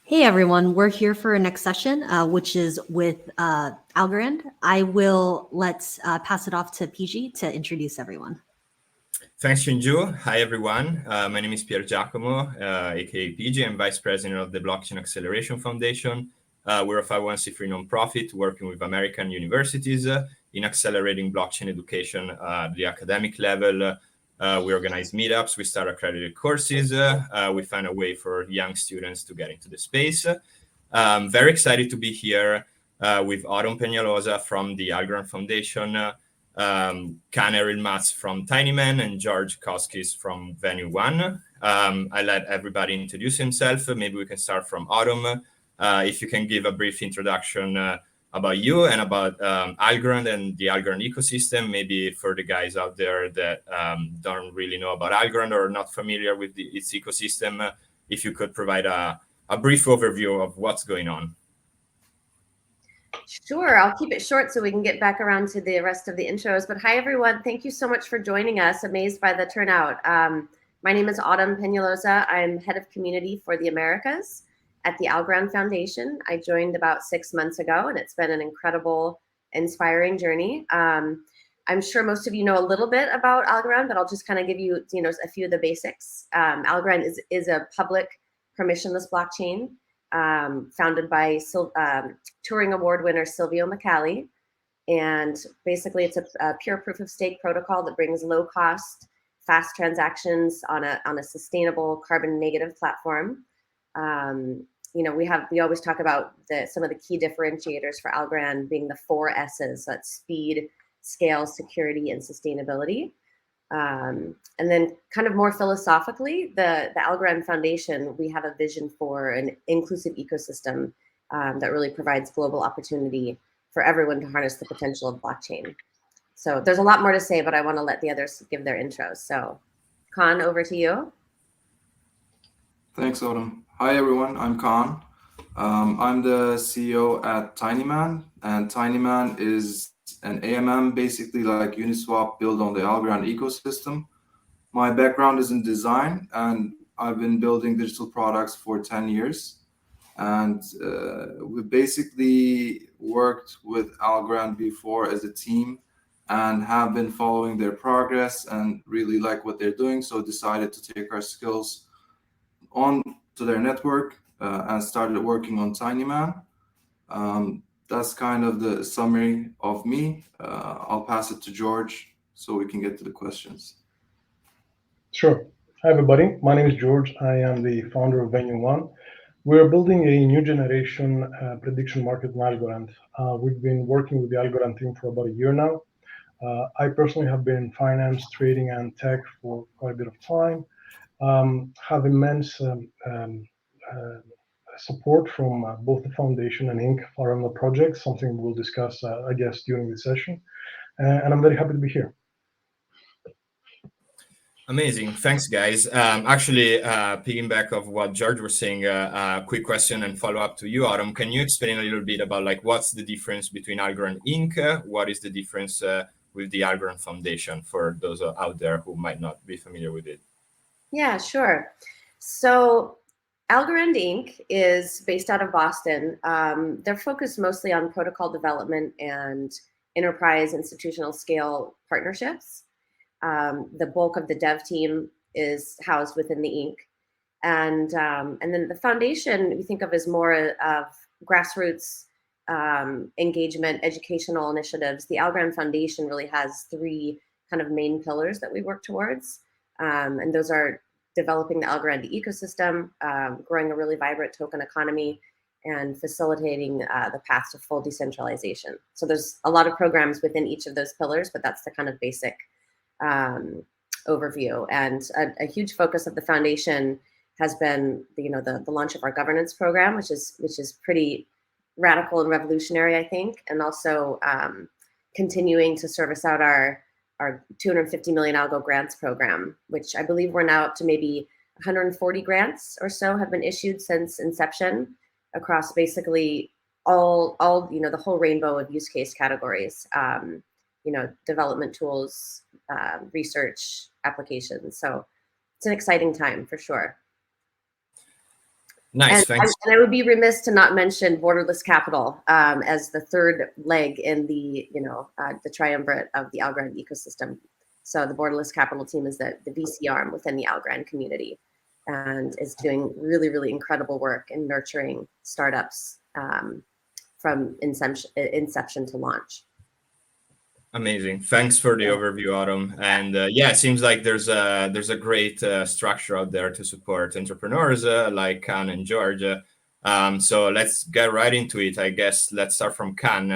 Hey everyone, we're here for our next session, which is with Algorand. I will pass it off to PG to introduce everyone. Thanks, Shinju. Hi, everyone. My name is Pier Giacomo, aka PG. I'm Vice President of the Blockchain Acceleration Foundation. We're a 501c3 nonprofit working with American universities in accelerating blockchain education at the academic level. We organize meetups, we start accredited courses, we find a way for young students to get into the space. Very excited to be here with Autumn Peñalosa from the Algorand Foundation, Kan Erilmaz from Tinyman, and George Koskis from Venue One. I let everybody introduce himself. Maybe we can start from Autumn. If you can give a brief introduction about you and about Algorand and the Algorand ecosystem, maybe for the guys out there that don't really know about Algorand or are not familiar with its ecosystem, if you could provide a brief overview of what's going on. Sure, I'll keep it short so we can get back around to the rest of the intros. But hi, everyone. Thank you so much for joining us. Amazed by the turnout. My name is Autumn Peñalosa. I'm head of community for the Americas at the Algorand Foundation. I joined about 6 months ago, and it's been an incredible, inspiring journey. I'm sure most of you know a little bit about Algorand, but I'll just kind of give you, a few of the basics. Algorand is a public permissionless blockchain founded by Turing Award winner Silvio Micali. And basically, it's a pure proof of stake protocol that brings low cost, fast transactions on a sustainable carbon negative platform. We always talk about some of the key differentiators for Algorand being the 4 S's. That's speed, scale, security, and sustainability. And then kind of more philosophically, the Algorand Foundation, we have a vision for an inclusive ecosystem that really provides global opportunity for everyone to harness the potential of blockchain. So there's a lot more to say, but I want to let the others give their intros. So Kan, over to you. Thanks, Autumn. Hi, everyone. I'm Kan. I'm the CEO at Tinyman, and Tinyman is an AMM, basically like Uniswap, built on the Algorand ecosystem. My background is in design, and I've been building digital products for 10 years. And we basically worked with Algorand before as a team and have been following their progress and really like what they're doing. So decided to take our skills on to their network and started working on Tinyman. That's kind of the summary of me. I'll pass it to George so we can get to the questions. Sure. Hi, everybody. My name is George. I am the founder of Venue One. We're building a new generation prediction market in Algorand. We've been working with the Algorand team for about a year now. I personally have been in finance, trading, and tech for quite a bit of time. Have immense support from both the foundation and Inc. around the project, something we'll discuss, I guess, during the session. And I'm very happy to be here. Amazing. Thanks, guys. Actually, piggyback of what George was saying, a quick question and follow up to you, Autumn. Can you explain a little bit about what's the difference between Algorand Inc.? What is the difference with the Algorand Foundation for those out there who might not be familiar with it? Yeah, sure. So Algorand Inc. is based out of Boston. They're focused mostly on protocol development and enterprise institutional scale partnerships. The bulk of the dev team is housed within the Inc. And then the foundation we think of as more of grassroots engagement, educational initiatives. The Algorand Foundation really has 3 kind of main pillars that we work towards. And those are developing the Algorand ecosystem, growing a really vibrant token economy, and facilitating the path to full decentralization. So there's a lot of programs within each of those pillars, but that's the kind of basic overview. And a huge focus of the foundation has been the launch of our governance program, which is pretty radical and revolutionary, I think, and also continuing to service out our 250 million algo grants program, which I believe we're now up to maybe 140 grants or so have been issued since inception across basically all the whole rainbow of use case categories, development tools, research applications. So it's an exciting time for sure. Nice, thanks. And I would be remiss to not mention borderless capital as the third leg in the the triumvirate of the Algorand ecosystem. So the borderless capital team is the VC arm within the Algorand community, and is doing really, really incredible work in nurturing startups from inception to launch. Amazing. Thanks for the overview, Autumn. And yeah, it seems like there's a great structure out there to support entrepreneurs like Khan and George. So let's get right into it. I guess let's start from Khan.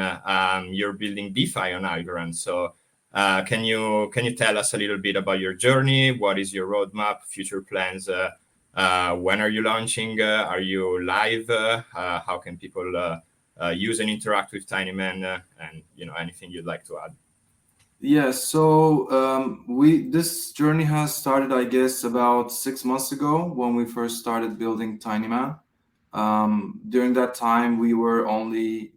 You're building DeFi on Algorand. So can you tell us a little bit about your journey? What is your roadmap, future plans? When are you launching? Are you live? How can people use and interact with Tinyman? And anything you'd like to add? Yeah, so this journey has started, I guess, about 6 months ago when we first started building Tinyman. During that time, we were only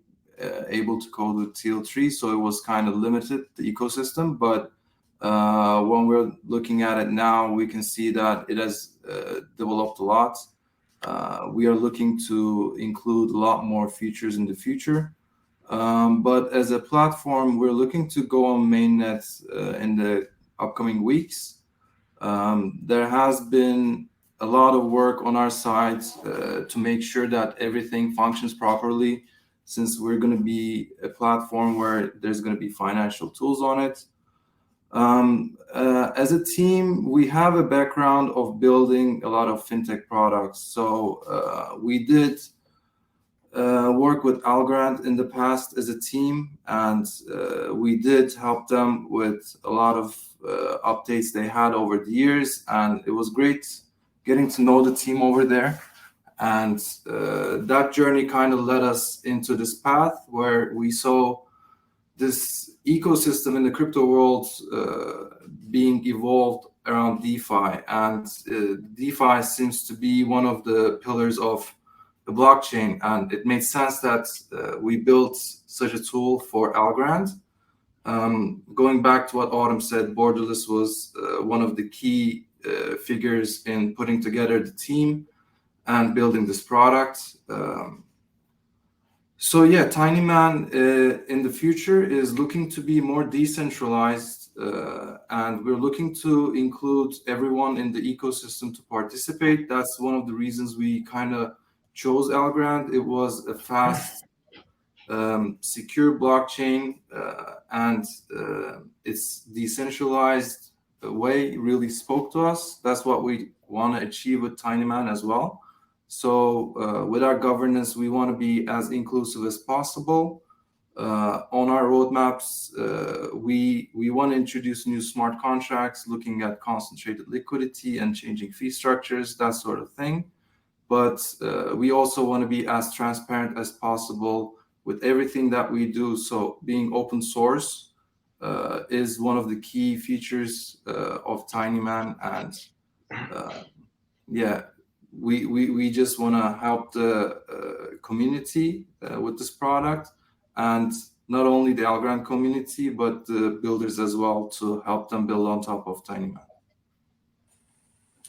able to code with TL3, so it was kind of limited, the ecosystem. But when we're looking at it now, we can see that it has developed a lot. We are looking to include a lot more features in the future. But as a platform, we're looking to go on mainnet in the upcoming weeks. There has been a lot of work on our side to make sure that everything functions properly, since we're going to be a platform where there's going to be financial tools on it. As a team, we have a background of building a lot of fintech products. So we did work with Algorand in the past as a team, and we did help them with a lot of updates they had over the years, and it was great getting to know the team over there. And that journey kind of led us into this path where we saw this ecosystem in the crypto world being evolved around DeFi, and DeFi seems to be one of the pillars of the blockchain, and it made sense that we built such a tool for Algorand. Going back to what Autumn said, Borderless was one of the key figures in putting together the team and building this product. So yeah, Tinyman in the future is looking to be more decentralized, and we're looking to include everyone in the ecosystem to participate. That's one of the reasons we kind of chose Algorand. It was a fast, secure blockchain, and its decentralized way really spoke to us. That's what we want to achieve with Tinyman as well. So with our governance, we want to be as inclusive as possible. On our roadmaps, we want to introduce new smart contracts, looking at concentrated liquidity and changing fee structures, that sort of thing. But we also want to be as transparent as possible with everything that we do. So being open source is one of the key features of Tinyman, and yeah, we just want to help the community with this product, and not only the Algorand community, but the builders as well, to help them build on top of Tinyman.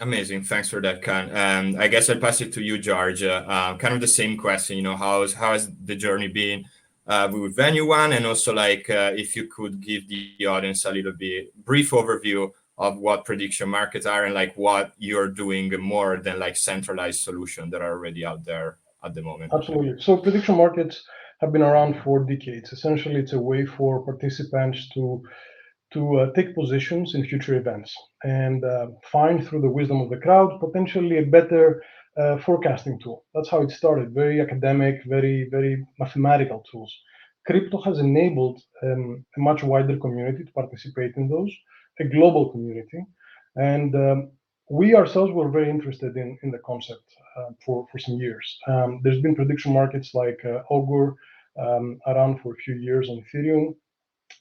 Amazing. Thanks for that, Khan. I guess I'll pass it to you, George. Kind of the same question, how has the journey been with Venue One, and also if you could give the audience a little bit brief overview of what prediction markets are and what you're doing more than centralized solutions that are already out there at the moment. Absolutely. So prediction markets have been around for decades. Essentially, it's a way for participants to take positions in future events and find, through the wisdom of the crowd, potentially a better forecasting tool. That's how it started. Very academic, very, very mathematical tools. Crypto has enabled a much wider community to participate in those, a global community. And we ourselves were very interested in the concept for some years. There's been prediction markets like Augur around for a few years on Ethereum.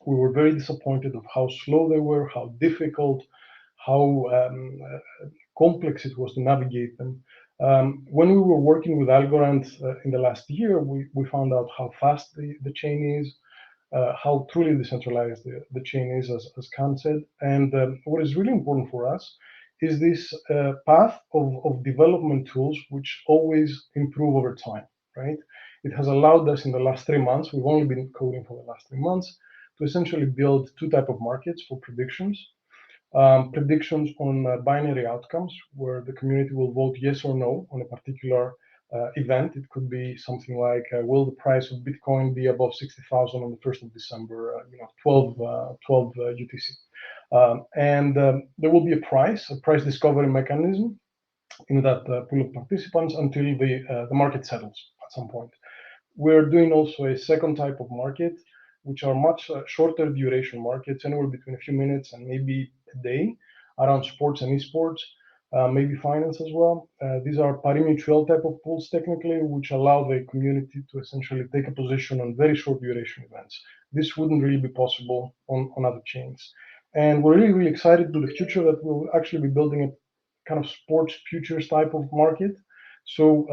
We were very disappointed of how slow they were, how difficult, how complex it was to navigate them. When we were working with Algorand in the last year, we found out how fast the chain is, how truly decentralized the chain is, as Khan said. And what is really important for us is this path of development tools which always improve over time, right? It has allowed us in the last 3 months, we've only been coding for the last 3 months, to essentially build two types of markets for predictions. Predictions on binary outcomes, where the community will vote yes or no on a particular event. It could be something like, will the price of Bitcoin be above 60,000 on the 1st of December, 12 UTC. There will be a price discovery mechanism in that pool of participants until the market settles at some point. We're doing also a second type of market, which are much shorter duration markets, anywhere between a few minutes and maybe a day, around sports and esports, maybe finance as well. These are pari-mutuel type of pools technically, which allow the community to essentially take a position on very short duration events. This wouldn't really be possible on other chains. And we're really, really excited to the future that we'll actually be building a kind of sports futures type of market. So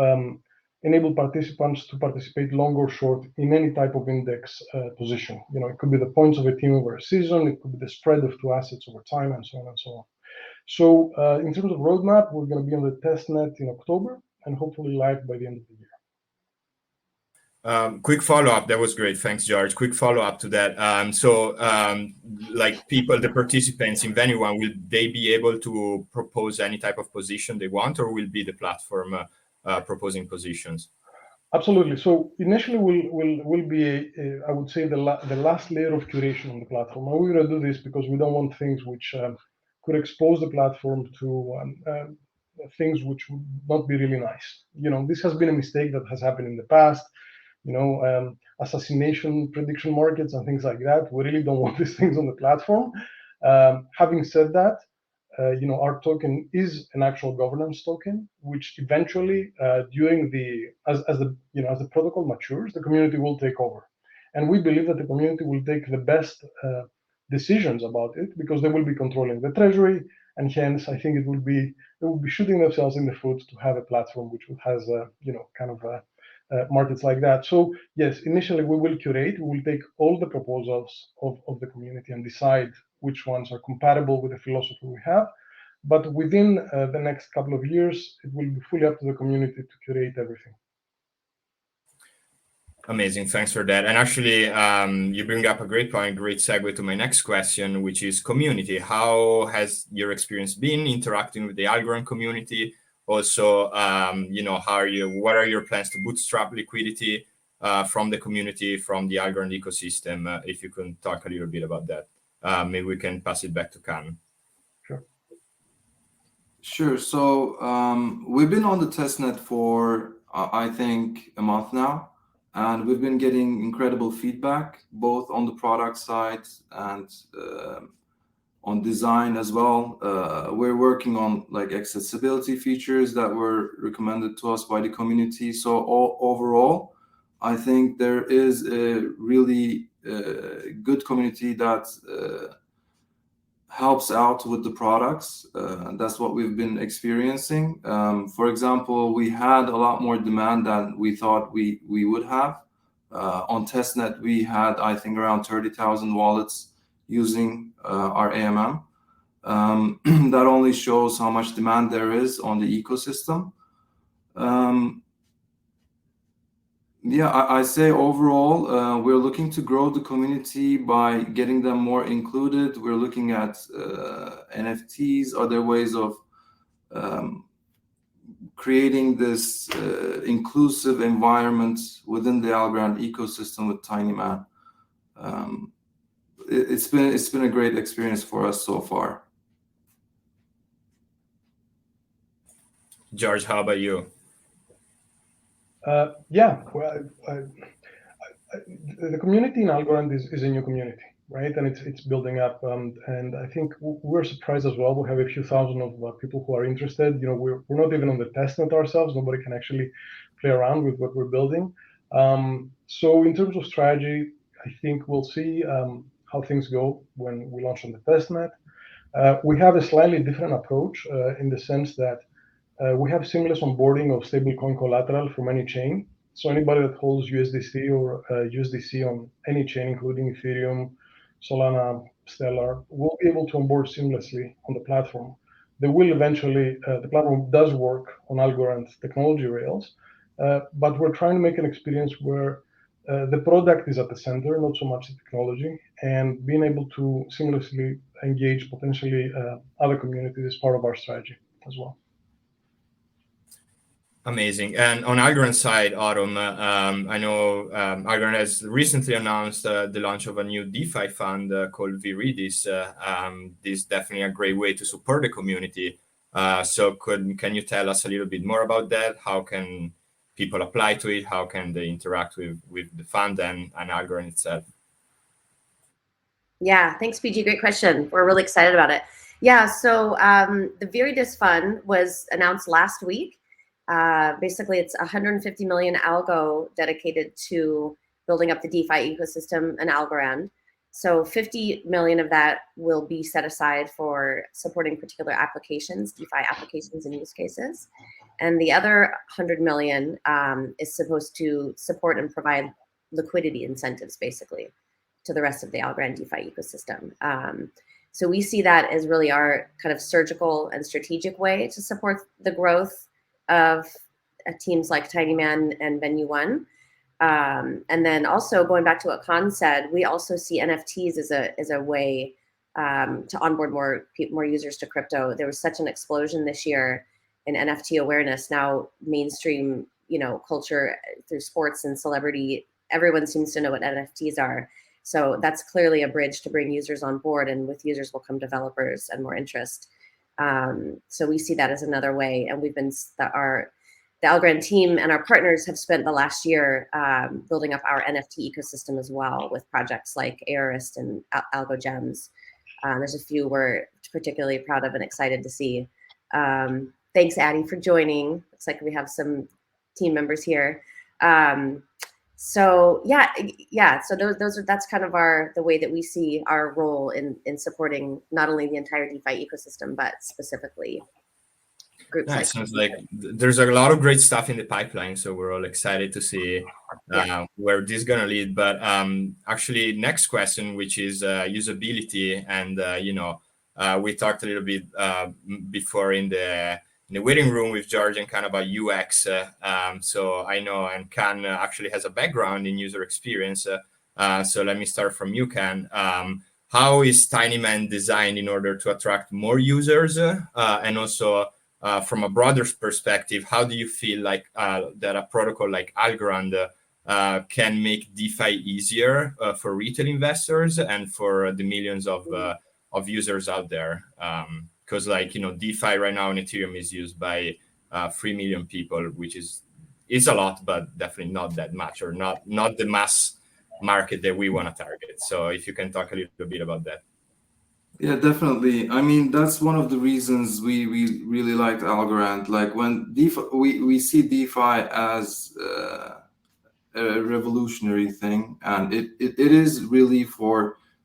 enable participants to participate long or short in any type of index position. It could be the points of a team over a season, it could be the spread of two assets over time, and so on and so on. So in terms of roadmap, we're going to be on the testnet in October and hopefully live by the end of the year. Quick follow-up. That was great. Thanks, George. Quick follow-up to that. Like people, the participants in Venue One, will they be able to propose any type of position they want, or will be the platform proposing positions? Absolutely. So initially, will be I would say the last layer of curation on the platform. And we're going to do this because we don't want things which could expose the platform to things which would not be really nice. This has been a mistake that has happened in the past. Assassination prediction markets and things like that. We really don't want these things on the platform. Having said that, our token is an actual governance token, which eventually, as the protocol matures, the community will take over, and we believe that the community will take the best decisions about it because they will be controlling the treasury, and hence I think they will be shooting themselves in the foot to have a platform which has markets like that. So yes, initially we will curate, we will take all the proposals of the community and decide which ones are compatible with the philosophy we have. But within the next couple of years, it will be fully up to the community to curate everything. Amazing. Thanks for that. And actually, you bring up a great point, great segue to my next question, which is community. How has your experience been interacting with the Algorand community? Also, what are your plans to bootstrap liquidity from the community, from the Algorand ecosystem? If you can talk a little bit about that, maybe we can pass it back to Khan. Sure. So we've been on the testnet for, I think, a month now, and we've been getting incredible feedback, both on the product side and on design as well. We're working on accessibility features that were recommended to us by the community. So overall, I think there is a really good community that helps out with the products. That's what we've been experiencing. For example, we had a lot more demand than we thought we would have. On testnet, we had, I think, around 30,000 wallets using our AMM. That only shows how much demand there is on the ecosystem. I say overall, we're looking to grow the community by getting them more included. We're looking at NFTs, other ways of creating this inclusive environment within the Algorand ecosystem with Tinyman. It's been a great experience for us so far. George, how about you? The community in Algorand is a new community, right? And it's building up, and I think we're surprised as well. We have a few thousand of people who are interested. We're not even on the testnet ourselves. Nobody can actually play around with what we're building. So in terms of strategy, I think we'll see how things go when we launch on the testnet. We have a slightly different approach in the sense that we have seamless onboarding of stablecoin collateral from any chain. So anybody that holds USDC or USDC on any chain, including Ethereum, Solana, Stellar, will be able to onboard seamlessly on the platform. They will eventually, the platform does work on Algorand technology rails, but we're trying to make an experience where the product is at the center, not so much the technology, and being able to seamlessly engage potentially other communities is part of our strategy as well. Amazing. And on Algorand side, Autumn, I know Algorand has recently announced the launch of a new DeFi fund called Vidiris. This is definitely a great way to support the community. So can you tell us a little bit more about that? How can people apply to it? How can they interact with the fund and Algorand itself? Yeah, thanks, PG. Great question. We're really excited about it. Yeah, so the Vidiris fund was announced last week. Basically, it's 150 million algo dedicated to building up the DeFi ecosystem and Algorand. So 50 million of that will be set aside for supporting particular applications, DeFi applications and use cases. And the other 100 million is supposed to support and provide liquidity incentives, basically, to the rest of the Algorand DeFi ecosystem. So we see that as really our kind of surgical and strategic way to support the growth of teams like Tinyman and Venue One. And then also going back to what Khan said, we also see NFTs as a way to onboard more users to crypto. There was such an explosion this year in NFT awareness. Now mainstream, culture through sports and celebrity, everyone seems to know what NFTs are. So that's clearly a bridge to bring users on board, and with users will come developers and more interest. So we see that as another way, and the Algorand team and our partners have spent the last year building up our NFT ecosystem as well, with projects like Aorist and Algo Gems. There's a few we're particularly proud of and excited to see. Thanks, Addie, for joining. Looks like we have some team members here. So that's kind of the way that we see our role in supporting not only the entire DeFi ecosystem, but specifically groups. Nice. Sounds like there's a lot of great stuff in the pipeline, so we're all excited to see where this is gonna lead. But actually, next question, which is usability, and we talked a little bit before in the waiting room with George and kind of about UX. So I know, and Khan actually has a background in user experience. So let me start from you, Khan. How is Tinyman designed in order to attract more users? And also from a broader perspective, how do you feel like that a protocol like Algorand can make DeFi easier for retail investors and for the millions of users out there? Because DeFi right now in Ethereum is used by 3 million people, which is a lot, but definitely not that much, or not the mass market that we want to target. So if you can talk a little bit about that. Yeah, definitely. I mean, that's one of the reasons we really liked Algorand. Like when DeFi, we see DeFi as a revolutionary thing, and it is really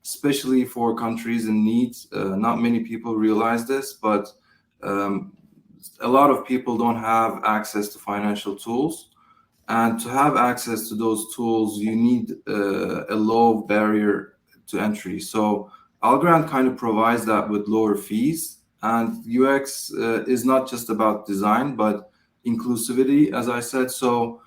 especially for countries in need. Not many people realize this, but a lot of people don't have access to financial tools. And to have access to those tools, you need a low barrier to entry. So Algorand kind of provides that with lower fees. And UX is not just about design, but inclusivity, as I said. So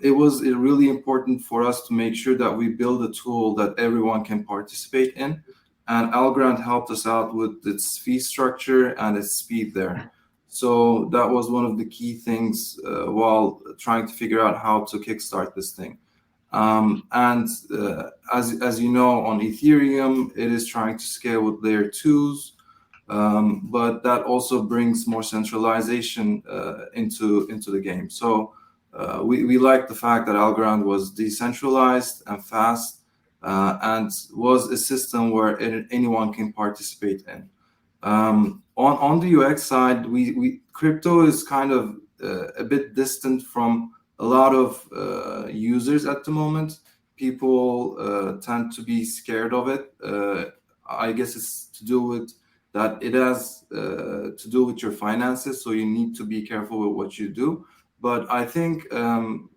it was really important for us to make sure that we build a tool that everyone can participate in. And Algorand helped us out with its fee structure and its speed there. So that was one of the key things while trying to figure out how to kickstart this thing. And as you know, on Ethereum, it is trying to scale with layer 2s, but that also brings more centralization into the game. So we like the fact that Algorand was decentralized and fast, and was a system where anyone can participate in. On the UX side, crypto is kind of a bit distant from a lot of users at the moment. People tend to be scared of it. I guess it's to do with that it has to do with your finances, so you need to be careful with what you do. But I think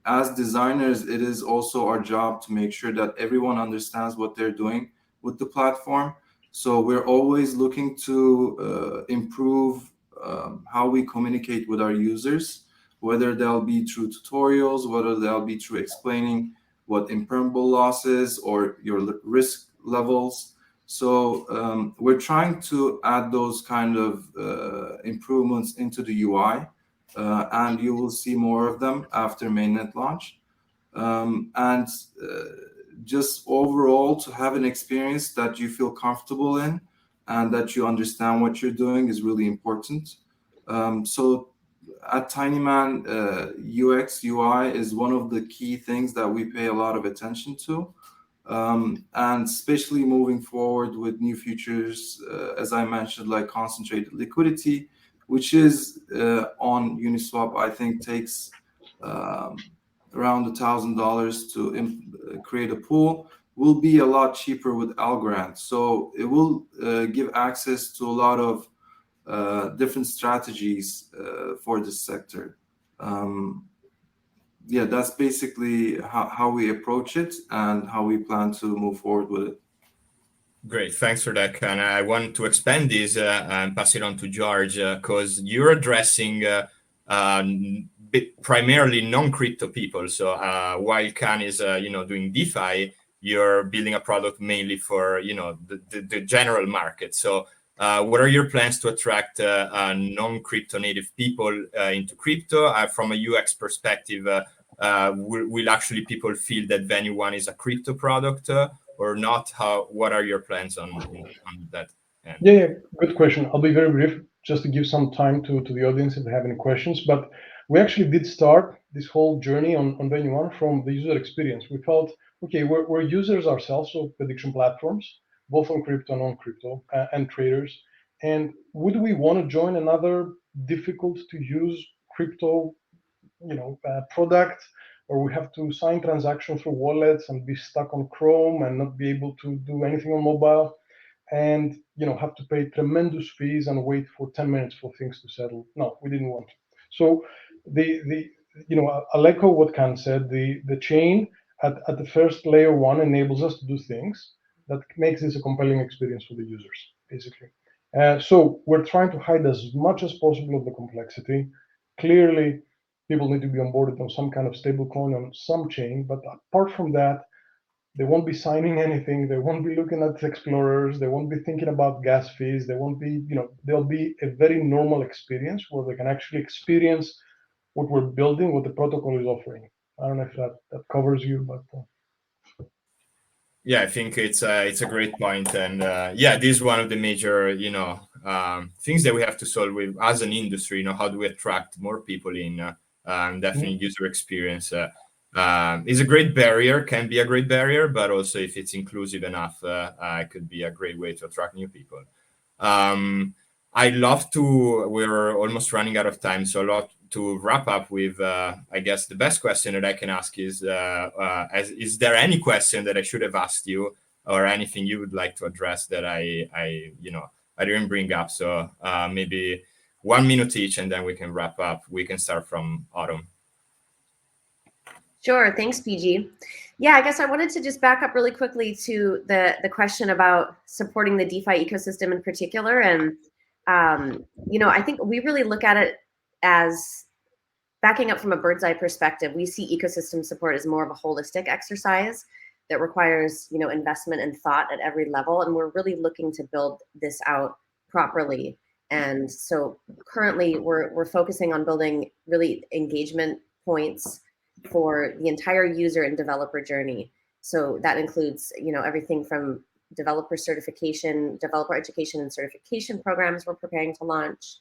as designers, it is also our job to make sure that everyone understands what they're doing with the platform. So we're always looking to improve how we communicate with our users, whether they'll be through tutorials, whether they'll be through explaining what impermeable loss is or your risk levels. So we're trying to add those kind of improvements into the UI, and you will see more of them after mainnet launch. And just overall to have an experience that you feel comfortable in and that you understand what you're doing is really important. So at Tinyman, UX, UI is one of the key things that we pay a lot of attention to. And especially moving forward with new features, as I mentioned, like concentrated liquidity, which is on Uniswap, I think takes around $1,000 to create a pool, will be a lot cheaper with Algorand. So it will give access to a lot of different strategies for this sector. Yeah, that's basically how we approach it and how we plan to move forward with it. Great, thanks for that, Khan. I want to expand this and pass it on to George because you're addressing primarily non-crypto people. So while Khan is doing DeFi, you're building a product mainly for the general market. So what are your plans to attract non-crypto native people into crypto? From a UX perspective, will actually people feel that Venue One is a crypto product or not? What are your plans on that end? Yeah, good question. I'll be very brief, just to give some time to the audience if they have any questions. But we actually did start this whole journey on Venue One from the user experience. We felt, okay, we're users ourselves of prediction platforms, both on crypto and non-crypto, and traders. And would we want to join another difficult to use crypto, product, or we have to sign transactions through wallets and be stuck on Chrome and not be able to do anything on mobile, and have to pay tremendous fees and wait for 10 minutes for things to settle? No, we didn't want to. So I'll echo what Khan said. The chain at the first layer one enables us to do things that makes this a compelling experience for the users, basically. So we're trying to hide as much as possible of the complexity. Clearly, people need to be onboarded on some kind of stablecoin on some chain, but apart from that, they won't be signing anything. They won't be looking at explorers. They won't be thinking about gas fees. They won't be, there'll be a very normal experience where they can actually experience what we're building, what the protocol is offering. I don't know if that covers you, but. Yeah, I think it's a great point, and this is one of the major things that we have to solve with as an industry. How do we attract more people in? Definitely user experience is a great barrier, can be a great barrier, but also if it's inclusive enough, it could be a great way to attract new people. We're almost running out of time, so I'd love to wrap up with, I guess the best question that I can ask is there any question that I should have asked you or anything you would like to address that I didn't bring up? So maybe 1 minute each, and then we can wrap up. We can start from Autumn. Sure, thanks, PG. Yeah, I guess I wanted to just back up really quickly to the question about supporting the DeFi ecosystem in particular. And, I think we really look at it as backing up from a bird's eye perspective. We see ecosystem support as more of a holistic exercise that requires, investment and thought at every level. And we're really looking to build this out properly. And so currently we're focusing on building really engagement points for the entire user and developer journey. So that includes, everything from developer certification, developer education and certification programs we're preparing to launch,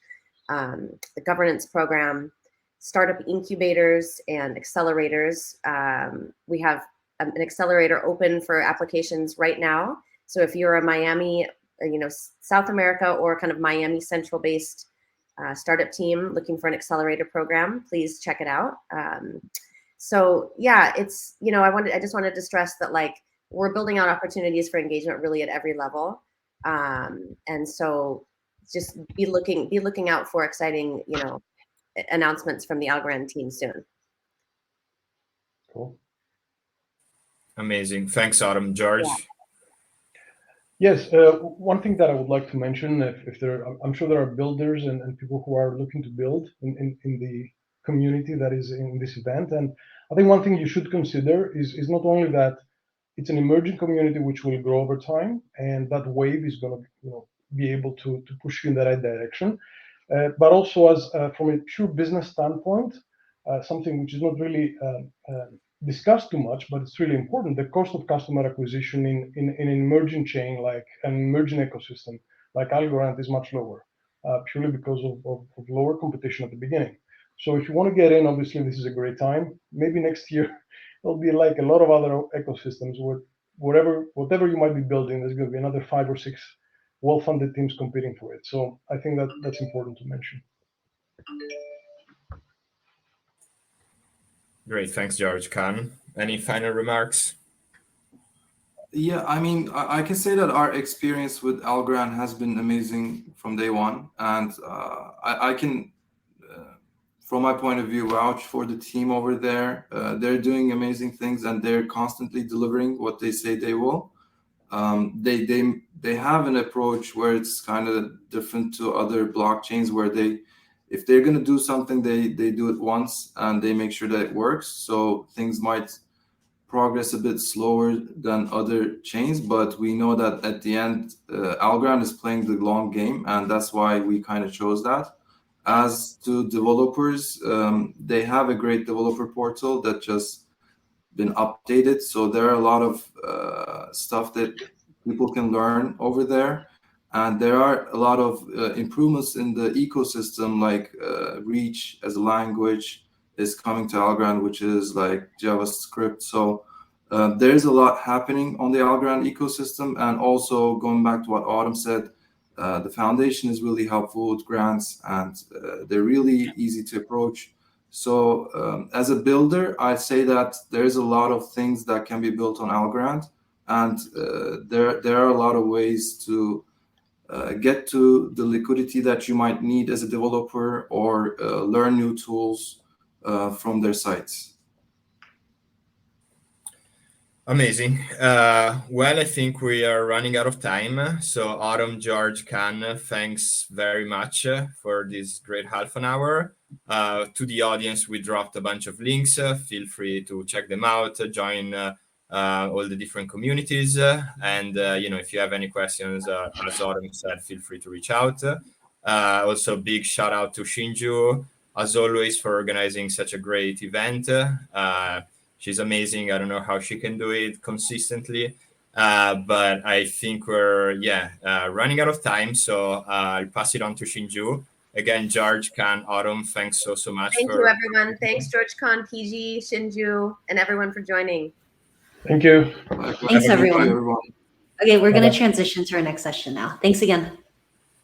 the governance program, startup incubators and accelerators. We have an accelerator open for applications right now. So if you're a Miami, South America or kind of Miami Central based startup team looking for an accelerator program, please check it out. So yeah, it's, I just wanted to stress that we're building out opportunities for engagement really at every level. And so just be looking out for exciting, announcements from the Algorand team soon. Cool. Amazing. Thanks, Autumn. George? Yes, one thing that I would like to mention, if there, I'm sure there are builders and people who are looking to build in the community that is in this event. And I think one thing you should consider is not only that it's an emerging community which will grow over time, and that wave is going to be able to push you in the right direction, but also as from a pure business standpoint, something which is not really discussed too much, but it's really important. The cost of customer acquisition in an emerging chain, like an emerging ecosystem like Algorand, is much lower, purely because of lower competition at the beginning. So if you want to get in, obviously this is a great time. Maybe next year there'll be like a lot of other ecosystems where whatever you might be building, there's going to be another 5 or 6 well-funded teams competing for it. So I think that's important to mention. Great, thanks, George. Khan, any final remarks? Yeah, I mean, I can say that our experience with Algorand has been amazing from day one, and I can, from my point of view, vouch for the team over there. They're doing amazing things, and they're constantly delivering what they say they will. They have an approach where it's kind of different to other blockchains, where if they're going to do something, they do it once and they make sure that it works. So things might progress a bit slower than other chains, but we know that at the end, Algorand is playing the long game, and that's why we kind of chose that. As to developers, they have a great developer portal that just been updated, so there are a lot of stuff that people can learn over there, and there are a lot of improvements in the ecosystem, like Reach as a language is coming to Algorand, which is like JavaScript. So there's a lot happening on the Algorand ecosystem. And also going back to what Autumn said, the foundation is really helpful with grants, and they're really easy to approach. So as a builder, I'd say that there's a lot of things that can be built on Algorand, and there are a lot of ways to get to the liquidity that you might need as a developer, or learn new tools from their sites. Amazing. Well, I think we are running out of time. So Autumn, George, Khan, thanks very much for this great half an hour. To the audience, we dropped a bunch of links. Feel free to check them out, join all the different communities. And, if you have any questions, as Autumn said, feel free to reach out. Also, big shout out to Shinju, as always, for organizing such a great event. She's amazing. I don't know how she can do it consistently, but I think we're running out of time. So I'll pass it on to Shinju. Again, George, Khan, Autumn, thanks so much. Thank you, everyone. Thanks, George, Khan, PG, Shinju, and everyone for joining. Thank you. Thanks, everyone. Okay, we're going to transition to our next session now. Thanks again.